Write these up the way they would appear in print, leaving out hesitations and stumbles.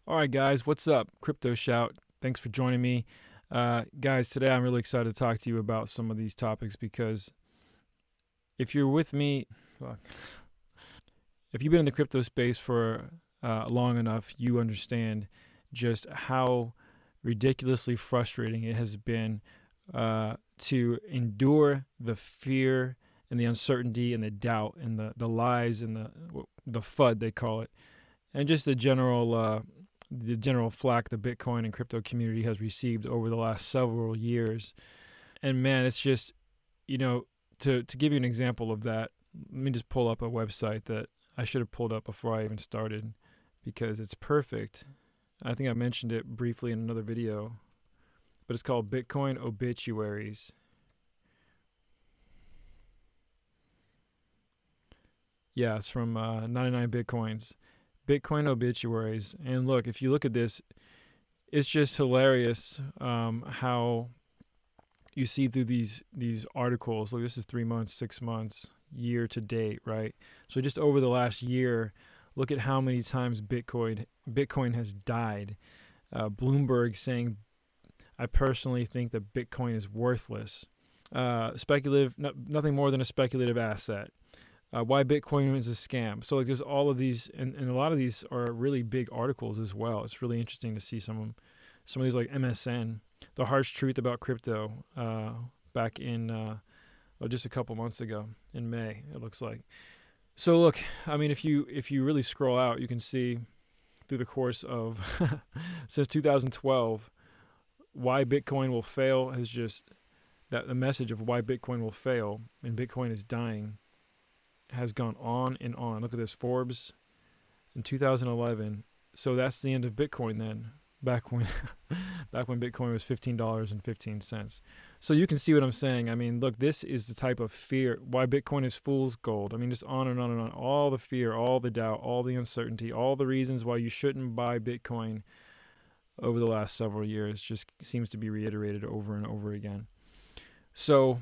All right, guys, what's up? Crypto Shout. Thanks for joining me. Guys, today I'm really excited to talk to you about some of these topics because if you're with me, if you've been in the crypto space for long enough, you understand just how ridiculously frustrating it has been to endure the fear and the uncertainty and the doubt and the lies and the FUD, they call it, and just the general flack the Bitcoin and crypto community has received over the last several years. And man, it's just, to give you an example of that, let me just pull up a website that I should have pulled up before I even started because it's perfect. I think I mentioned it briefly in another video, but it's called Bitcoin Obituaries. Yeah, it's from 99 Bitcoins. Bitcoin Obituaries. And look, if you look at this, it's just hilarious how you see through these articles. Look, this is 3 months, 6 months, year to date, right? So just over the last year, look at how many times Bitcoin has died. Bloomberg saying, I personally think that Bitcoin is worthless. Speculative, nothing more than a speculative asset. Why Bitcoin is a scam. So like there's all of these, and a lot of these are really big articles as well. It's really interesting to see some of these, like MSN, the harsh truth about crypto, back in just a couple months ago in May, it looks like. So look, I mean, if you really scroll out, you can see through the course of since 2012, why Bitcoin will fail has just that the message of why Bitcoin will fail and Bitcoin is dying has gone on and on. Look at this, Forbes in 2011. So that's the end of Bitcoin then, back when Bitcoin was $15.15. So you can see what I'm saying. I mean, look, this is the type of fear, why Bitcoin is fool's gold. I mean, just on and on and on. All the fear, all the doubt, all the uncertainty, all the reasons why you shouldn't buy Bitcoin over the last several years just seems to be reiterated over and over again. So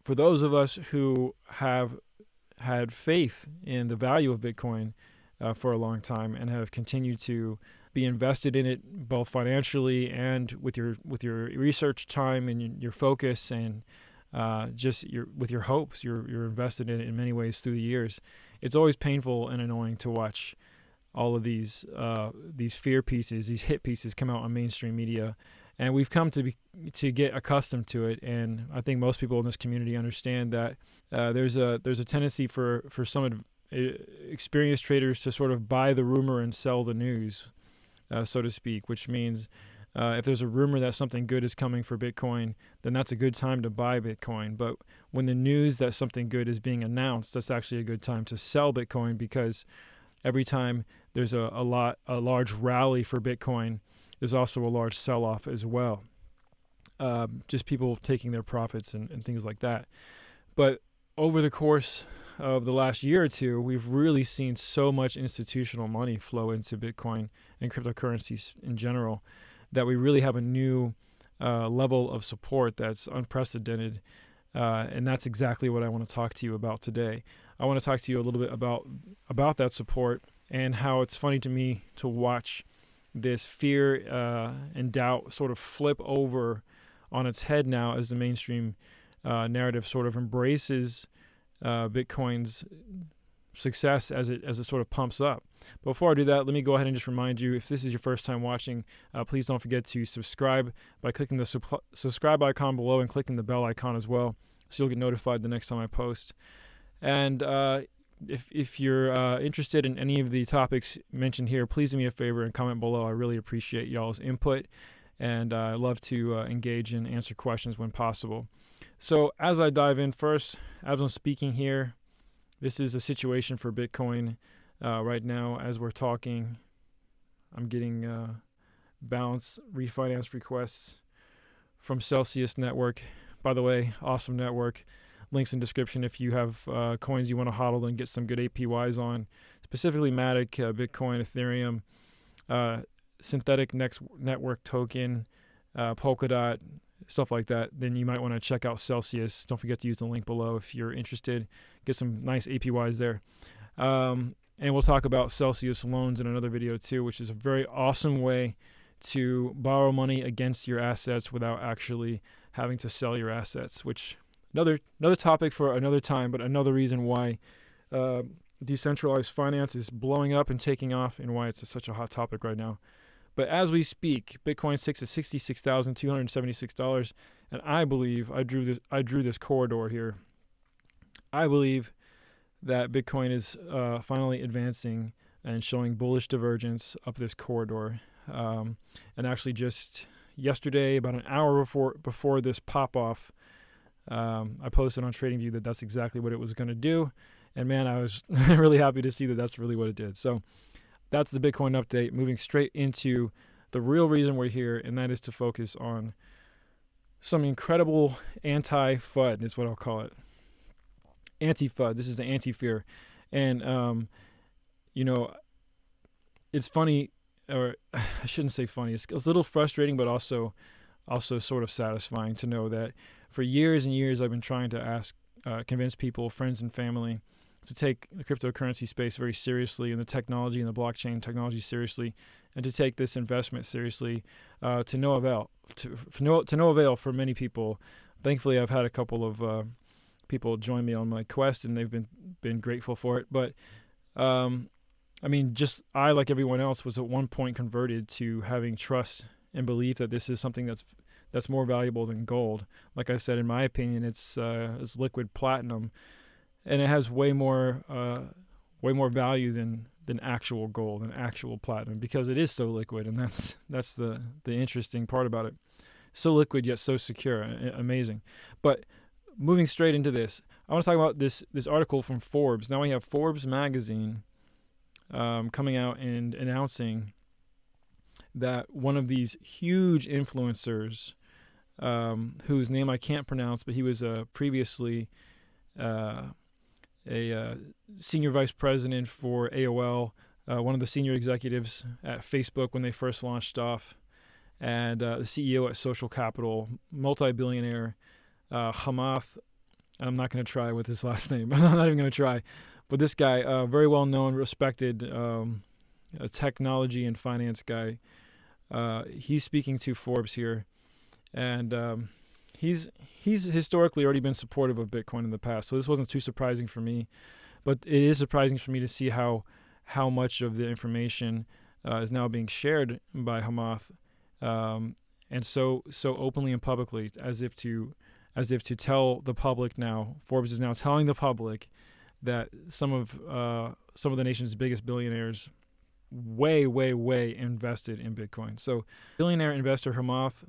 for those of us who have had faith in the value of Bitcoin for a long time and have continued to be invested in it both financially and with your research time and your focus and with your hopes, you're invested in it in many ways through the years. It's always painful and annoying to watch all of these fear pieces, these hit pieces come out on mainstream media. And we've come to get accustomed to it, and I think most people in this community understand that there's a tendency for some experienced traders to sort of buy the rumor and sell the news, so to speak. Which means if there's a rumor that something good is coming for Bitcoin, then that's a good time to buy Bitcoin. But when the news that something good is being announced, that's actually a good time to sell Bitcoin because every time there's a large rally for Bitcoin, there's also a large sell-off as well. Just people taking their profits and things like that. But over the course of the last year or two, we've really seen so much institutional money flow into Bitcoin and cryptocurrencies in general that we really have a new level of support that's unprecedented. And that's exactly what I want to talk to you about today. I want to talk to you a little bit about that support and how it's funny to me to watch this fear and doubt sort of flip over on its head now as the mainstream narrative sort of embraces Bitcoin's success as it sort of pumps up. Before I do that, let me go ahead and just remind you, if this is your first time watching, please don't forget to subscribe by clicking the subscribe icon below and clicking the bell icon as well, so you'll get notified the next time I post. And if you're interested in any of the topics mentioned here, please do me a favor and comment below. I really appreciate y'all's input, and I love to engage and answer questions when possible. So as I dive in first, as I'm speaking here, this is a situation for Bitcoin right now as we're talking. I'm getting balance refinance requests from Celsius Network. By the way, awesome network. Links in description if you have coins you want to hodl and get some good APYs on, specifically Matic, Bitcoin, Ethereum, synthetic network token, Polkadot, stuff like that. Then you might want to check out Celsius. Don't forget to use the link below if you're interested. Get some nice APYs there. And we'll talk about Celsius loans in another video too, which is a very awesome way to borrow money against your assets without actually having to sell your assets, which another topic for another time, but another reason why decentralized finance is blowing up and taking off and why it's such a hot topic right now. But as we speak, Bitcoin sits at $66,276, and I believe I drew this corridor here. I believe that Bitcoin is finally advancing and showing bullish divergence up this corridor. And actually, just yesterday, about an hour before this pop off, I posted on TradingView that that's exactly what it was going to do. And man, I was really happy to see that that's really what it did. So that's the Bitcoin update, moving straight into the real reason we're here, and that is to focus on some incredible anti-FUD is what I'll call it. Anti-FUD. This is the anti-fear. And, it's funny, or I shouldn't say funny. It's a little frustrating, but also sort of satisfying to know that for years and years I've been trying to convince people, friends and family, to take the cryptocurrency space very seriously and the technology and the blockchain technology seriously, and to take this investment seriously to no avail. To no avail for many people. Thankfully, I've had a couple of people join me on my quest, and they've been grateful for it. But just I, like everyone else, was at one point converted to having trust and belief that this is something that's more valuable than gold. Like I said, in my opinion, it's liquid platinum, and it has way more value than actual gold and actual platinum, because it is so liquid, and that's the interesting part about it. So liquid yet so secure, amazing. But moving straight into this, I want to talk about this article from Forbes. Now we have Forbes magazine coming out and announcing that one of these huge influencers, whose name I can't pronounce, but he was previously a senior vice president for AOL, one of the senior executives at Facebook when they first launched off, and the CEO at Social Capital, multi-billionaire, Hamath. I'm not going to try with his last name. I'm not even going to try. But this guy, very well-known, respected a technology and finance guy, he's speaking to Forbes here, and he's historically already been supportive of Bitcoin in the past, so this wasn't too surprising for me. But it is surprising for me to see how much of the information is now being shared by Hamath, and so openly and publicly, as if to tell the public now. Forbes is now telling the public that some of the nation's biggest billionaires way invested in Bitcoin. So billionaire investor Hamath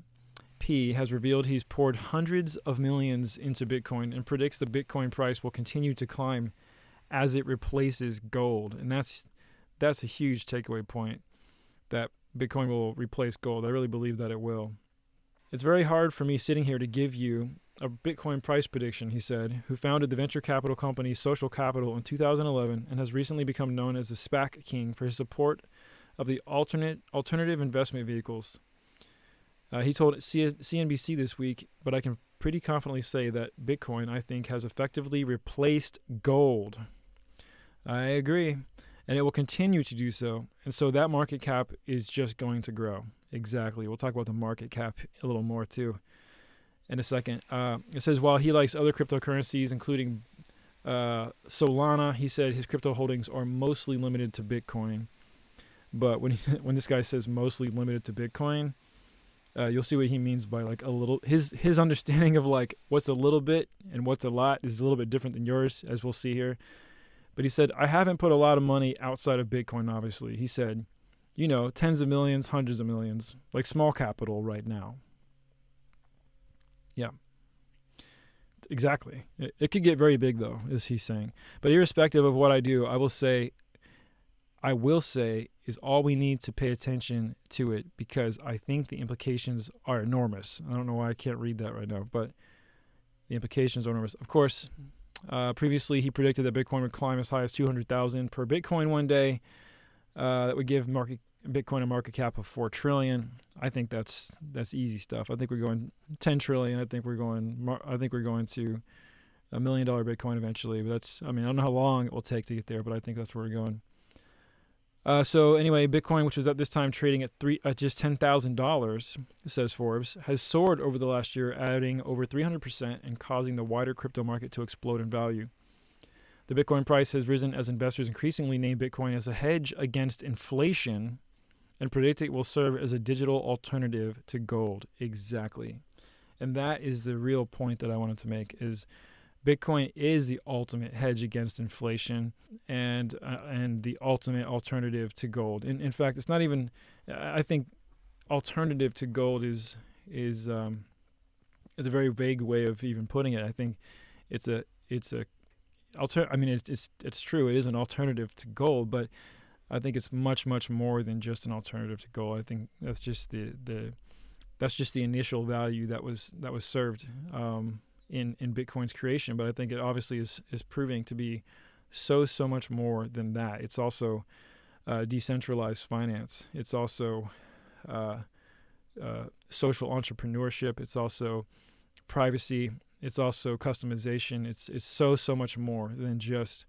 P has revealed he's poured hundreds of millions into Bitcoin and predicts the Bitcoin price will continue to climb as it replaces gold. And that's a huge takeaway point, that Bitcoin will replace gold. I really believe that it will. It's very hard for me sitting here to give you a Bitcoin price prediction, he said, who founded the venture capital company Social Capital in 2011 and has recently become known as the SPAC King for his support of the alternative investment vehicles. He told CNBC this week, but I can pretty confidently say that Bitcoin, I think, has effectively replaced gold. I agree, and it will continue to do so. And so that market cap is just going to grow. Exactly. We'll talk about the market cap a little more too in a second. It says, while he likes other cryptocurrencies, including Solana, he said his crypto holdings are mostly limited to Bitcoin. But when this guy says mostly limited to Bitcoin, you'll see what he means by like a little. His understanding of like what's a little bit and what's a lot is a little bit different than yours, as we'll see here. But he said, I haven't put a lot of money outside of Bitcoin, obviously. He said, tens of millions, hundreds of millions, like small capital right now. Yeah, exactly. It could get very big, though, as he's saying. But irrespective of what I do, I will say is all we need to pay attention to it, because I think the implications are enormous. I don't know why I can't read that right now, but the implications are enormous. Of course, previously he predicted that Bitcoin would climb as high as 200,000 per Bitcoin one day. That would give Bitcoin a market cap of 4 trillion. I think that's easy stuff. I think we're going 10 trillion. I think we're going to $1 million Bitcoin eventually. But I don't know how long it will take to get there, but I think that's where we're going. So anyway, Bitcoin, which was at this time trading at just $10,000, says Forbes, has soared over the last year, adding over 300% and causing the wider crypto market to explode in value. The Bitcoin price has risen as investors increasingly name Bitcoin as a hedge against inflation and predict it will serve as a digital alternative to gold. Exactly. And that is the real point that I wanted to make, is Bitcoin is the ultimate hedge against inflation and the ultimate alternative to gold. In fact, it's not even. I think alternative to gold is a very vague way of even putting it. I think it's true. It is an alternative to gold, but I think it's much more than just an alternative to gold. I think that's just the initial value that was served in Bitcoin's creation. But I think it obviously is proving to be so much more than that. It's also decentralized finance. It's also social entrepreneurship. It's also privacy. It's also customization. It's so much more than just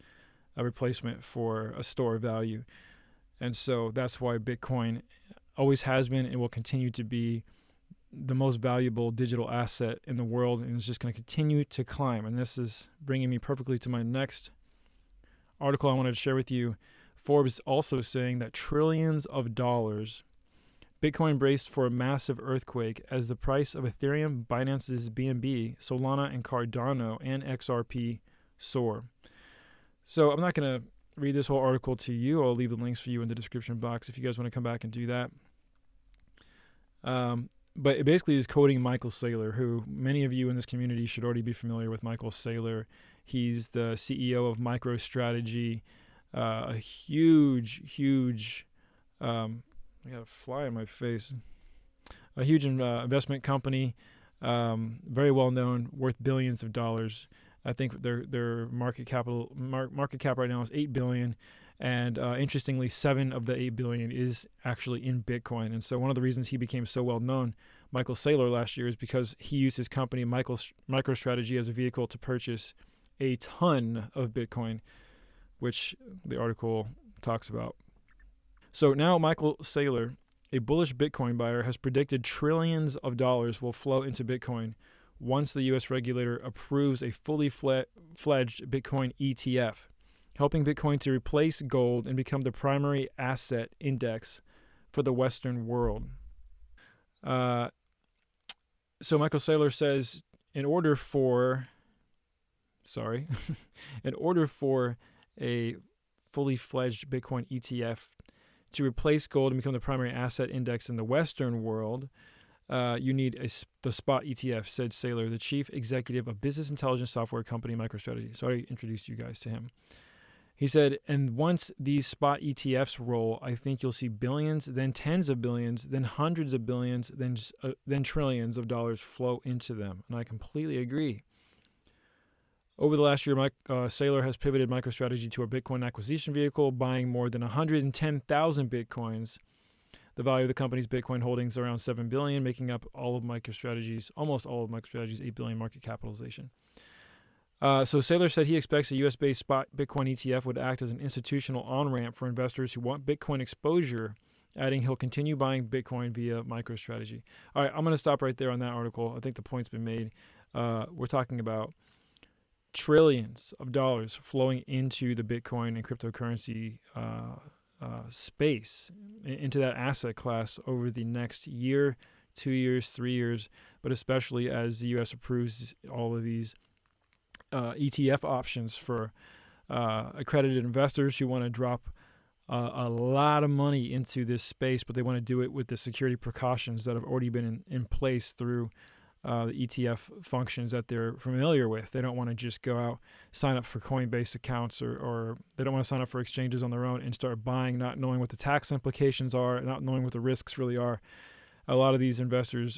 a replacement for a store of value. And so that's why Bitcoin always has been and will continue to be the most valuable digital asset in the world, and it's just going to continue to climb. And this is bringing me perfectly to my next article I wanted to share with you. Forbes also saying that trillions of dollars, Bitcoin braced for a massive earthquake as the price of Ethereum, Binance's BNB, Solana, and Cardano and XRP soar. So I'm not going to read this whole article to you. I'll leave the links for you in the description box if you guys want to come back and do that. But it basically is quoting Michael Saylor, who many of you in this community should already be familiar with. Michael Saylor. He's the CEO of MicroStrategy, a huge, I got a fly in my face, a huge investment company, very well known, worth billions of dollars. I think their market cap right now is $8 billion. And interestingly, 7 of the 8 billion is actually in Bitcoin. And so one of the reasons he became so well known, Michael Saylor, last year, is because he used his company, MicroStrategy, as a vehicle to purchase a ton of Bitcoin, which the article talks about. So now Michael Saylor, a bullish Bitcoin buyer, has predicted trillions of dollars will flow into Bitcoin once the U.S. regulator approves a fully fledged Bitcoin ETF, helping Bitcoin to replace gold and become the primary asset index for the Western world. So Michael Saylor says, in order for a fully fledged Bitcoin ETF to replace gold and become the primary asset index in the Western world, you need the spot ETF, said Saylor, the chief executive of business intelligence software company MicroStrategy. So I introduced you guys to him. He said, and once these spot ETFs roll, I think you'll see billions, then tens of billions, then hundreds of billions, then trillions of dollars flow into them. And I completely agree. Over the last year, Saylor has pivoted MicroStrategy to a Bitcoin acquisition vehicle, buying more than 110,000 Bitcoins. The value of the company's Bitcoin holdings is around $7 billion, making up almost all of MicroStrategy's $8 billion market capitalization. So Saylor said he expects a U.S.-based spot Bitcoin ETF would act as an institutional on-ramp for investors who want Bitcoin exposure, adding he'll continue buying Bitcoin via MicroStrategy. All right, I'm going to stop right there on that article. I think the point's been made. We're talking about trillions of dollars flowing into the Bitcoin and cryptocurrency space, into that asset class over the next year, 2 years, 3 years, but especially as the U.S. approves all of these ETF options for accredited investors who want to drop a lot of money into this space, but they want to do it with the security precautions that have already been in place through the ETF functions that they're familiar with. They don't want to just go out, sign up for Coinbase accounts, or they don't want to sign up for exchanges on their own and start buying, not knowing what the tax implications are, not knowing what the risks really are. A lot of these investors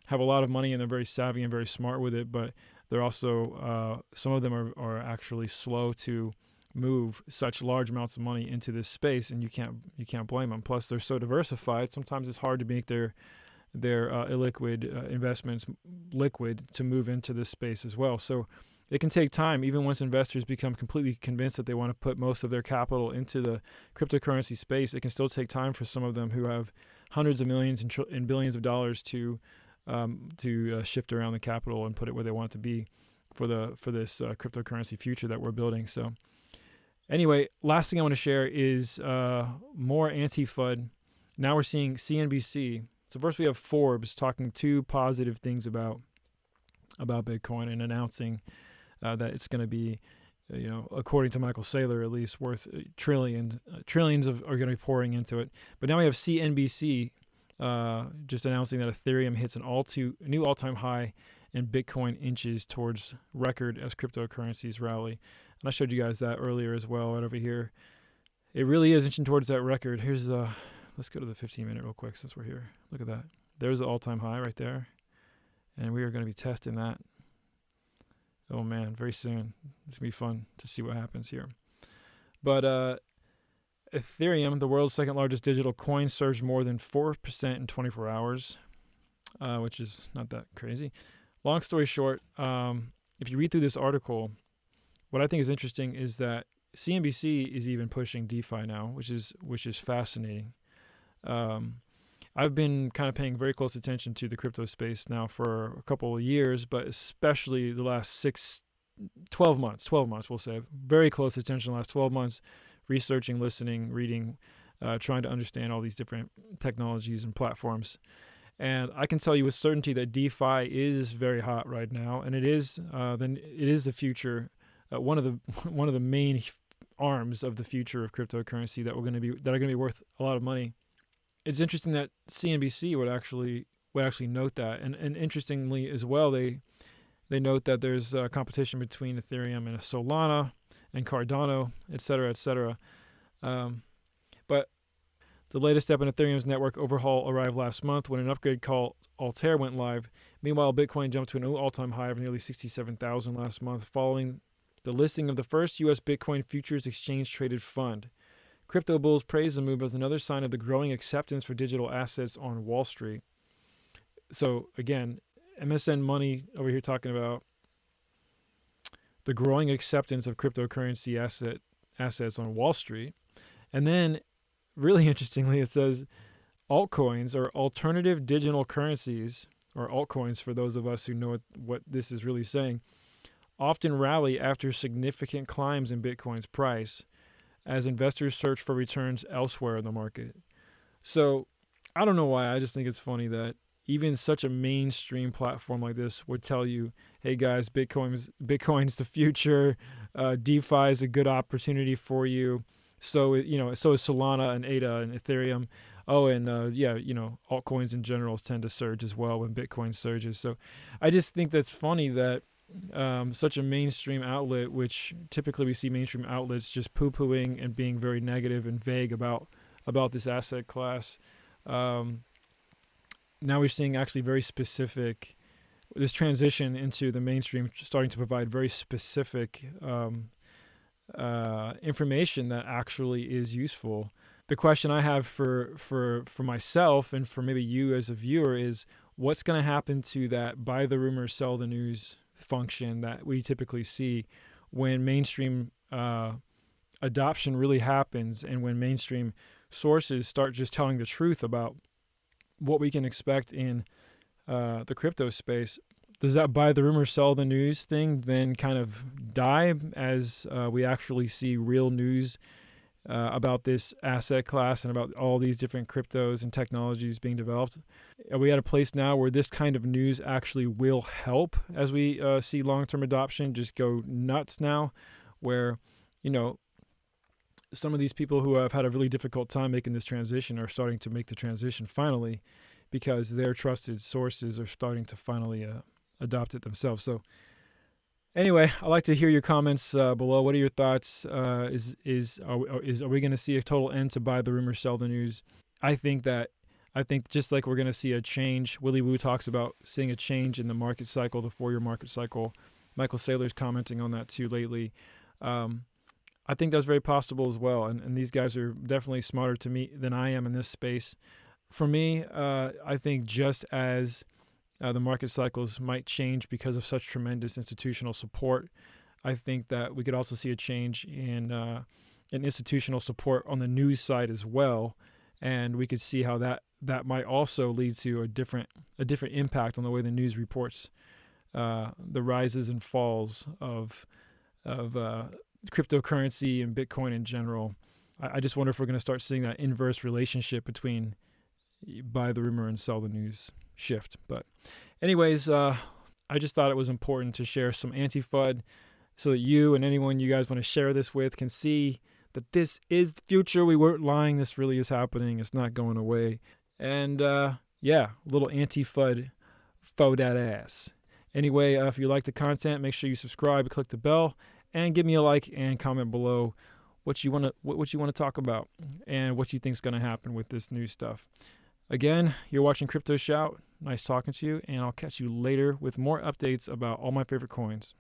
have a lot of money and they're very savvy and very smart with it, but they're also, some of them are actually slow to move such large amounts of money into this space, and you can't blame them. Plus, they're so diversified. Sometimes it's hard to make their illiquid investments liquid to move into this space as well. So it can take time, even once investors become completely convinced that they want to put most of their capital into the cryptocurrency space. It can still take time for some of them who have hundreds of millions and billions of dollars to shift around the capital and put it where they want it to be for this cryptocurrency future that we're building. So anyway, last thing I want to share is more anti-FUD. Now we're seeing CNBC. So first we have Forbes talking two positive things about Bitcoin and announcing that it's going to be, according to Michael Saylor, at least worth trillions are going to be pouring into it. But now we have CNBC just announcing that Ethereum hits a new all-time high and Bitcoin inches towards record as cryptocurrencies rally. And I showed you guys that earlier as well, right over here. It really is inching towards that record. Here's let's go to the 15-minute real quick since we're here. Look at that. There's the all-time high right there. And we are going to be testing that. Oh, man, very soon. It's going to be fun to see what happens here. But Ethereum, the world's second largest digital coin, surged more than 4% in 24 hours, which is not that crazy. Long story short, if you read through this article, what I think is interesting is that CNBC is even pushing DeFi now, which is fascinating. I've been kind of paying very close attention to the crypto space now for a couple of years, but especially the last 12 months, we'll say. Very close attention the last 12 months, researching, listening, reading, trying to understand all these different technologies and platforms. And I can tell you with certainty that DeFi is very hot right now, and it is the future, one of the main arms of the future of cryptocurrency that are going to be worth a lot of money. It's interesting that CNBC would actually note that, and interestingly as well, they note that there's competition between Ethereum and Solana and Cardano, et cetera. But the latest step in Ethereum's network overhaul arrived last month when an upgrade called Altair went live. Meanwhile, Bitcoin jumped to a new all-time high of nearly 67,000 last month, following the listing of the first U.S. Bitcoin futures exchange-traded fund. Crypto bulls praise the move as another sign of the growing acceptance for digital assets on Wall Street. So again, MSN Money over here talking about the growing acceptance of cryptocurrency assets on Wall Street. And then, really interestingly, it says altcoins or alternative digital currencies, or altcoins for those of us who know what this is really saying, often rally after significant climbs in Bitcoin's price as investors search for returns elsewhere in the market. So I don't know why. I just think it's funny that even such a mainstream platform like this would tell you, hey guys, Bitcoin's the future. DeFi is a good opportunity for you. So so is Solana and ADA and Ethereum. Oh, and altcoins in general tend to surge as well when Bitcoin surges. So I just think that's funny that such a mainstream outlet, which typically we see mainstream outlets just poo-pooing and being very negative and vague about this asset class. Now we're seeing actually very specific, this transition into the mainstream starting to provide very specific information that actually is useful. The question I have for myself and for maybe you as a viewer is, what's going to happen to that buy the rumor, sell the news function that we typically see when mainstream adoption really happens, and when mainstream sources start just telling the truth about what we can expect in the crypto space? Does that buy the rumor, sell the news thing then kind of die as we actually see real news about this asset class and about all these different cryptos and technologies being developed? Are we at a place now where this kind of news actually will help as we see long-term adoption just go nuts now, where, some of these people who have had a really difficult time making this transition are starting to make the transition finally, because their trusted sources are starting to finally adopt it themselves. So anyway, I'd like to hear your comments below. What are your thoughts? Are we going to see a total end to buy the rumor, sell the news? I think just like we're going to see a change. Willy Woo talks about seeing a change in the market cycle, the 4-year market cycle. Michael Saylor's commenting on that too lately. I think that's very possible as well. And these guys are definitely smarter to me than I am in this space. For me, I think just as the market cycles might change because of such tremendous institutional support. I think that we could also see a change in institutional support on the news side as well, and we could see how that might also lead to a different impact on the way the news reports the rises and falls of cryptocurrency and Bitcoin in general. I just wonder if we're going to start seeing that inverse relationship between buy the rumor and sell the news shift. But anyways, I just thought it was important to share some anti-FUD so that you and anyone you guys want to share this with can see that this is the future. We weren't lying. This really is happening. It's not going away. And yeah, a little anti-FUD, faux that ass. Anyway, if you like the content, make sure you subscribe, click the bell, and give me a like and comment below what you want to talk about and what you think is going to happen with this new stuff. Again, you're watching Crypto Shout. Nice talking to you, and I'll catch you later with more updates about all my favorite coins.